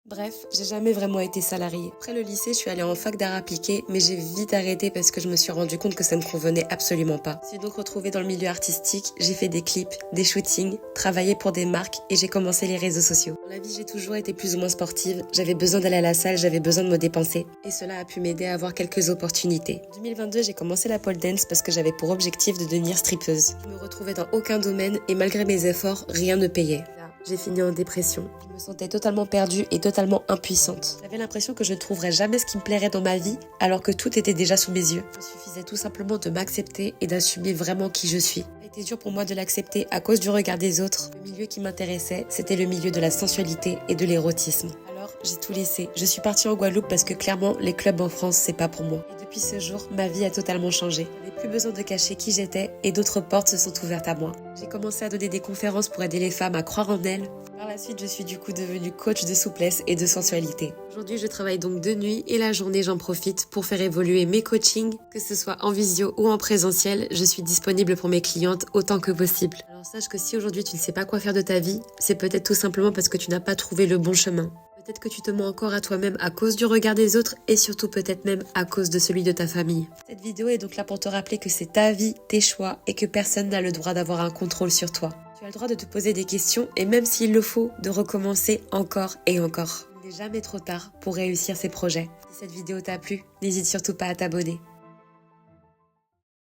Bref, j'ai jamais vraiment été salariée. Après le lycée, je suis allée en fac d'art appliqué, mais j'ai vite arrêté parce que je me suis rendu compte que ça me convenait absolument pas. Je suis donc retrouvée dans le milieu artistique, j'ai fait des clips, des shootings, travaillé pour des marques et j'ai commencé les réseaux sociaux. Dans la vie, j'ai toujours été plus ou moins sportive, j'avais besoin d'aller à la salle, j'avais besoin de me dépenser et cela a pu m'aider à avoir quelques opportunités. En 2022, j'ai commencé la pole dance parce que j'avais pour objectif de devenir strippeuse. Je me retrouvais dans aucun domaine et malgré mes efforts, rien ne payait. J'ai fini en dépression. Je me sentais totalement perdue et totalement impuissante. J'avais l'impression que je ne trouverais jamais ce qui me plairait dans ma vie, alors que tout était déjà sous mes yeux. Il suffisait tout simplement de m'accepter et d'assumer vraiment qui je suis. Ça a été dur pour moi de l'accepter à cause du regard des autres. Le milieu qui m'intéressait, c'était le milieu de la sensualité et de l'érotisme. Alors, j'ai tout laissé. Je suis partie en Guadeloupe parce que clairement, les clubs en France, c'est pas pour moi. Et depuis ce jour, ma vie a totalement changé. Je n'avais plus besoin de cacher qui j'étais et d'autres portes se sont ouvertes à moi. J'ai commencé à donner des conférences pour aider les femmes à croire en elles. Par la suite, je suis du coup devenue coach de souplesse et de sensualité. Aujourd'hui, je travaille donc de nuit et la journée, j'en profite pour faire évoluer mes coachings. Que ce soit en visio ou en présentiel, je suis disponible pour mes clientes autant que possible. Alors sache que si aujourd'hui tu ne sais pas quoi faire de ta vie, c'est peut-être tout simplement parce que tu n'as pas trouvé le bon chemin. Peut-être que tu te mens encore à toi-même à cause du regard des autres et surtout peut-être même à cause de celui de ta famille. Cette vidéo est donc là pour te rappeler que c'est ta vie, tes choix et que personne n'a le droit d'avoir un contrôle sur toi. Tu as le droit de te poser des questions et même s'il le faut, de recommencer encore et encore. Il n'est jamais trop tard pour réussir ses projets. Si cette vidéo t'a plu, n'hésite surtout pas à t'abonner.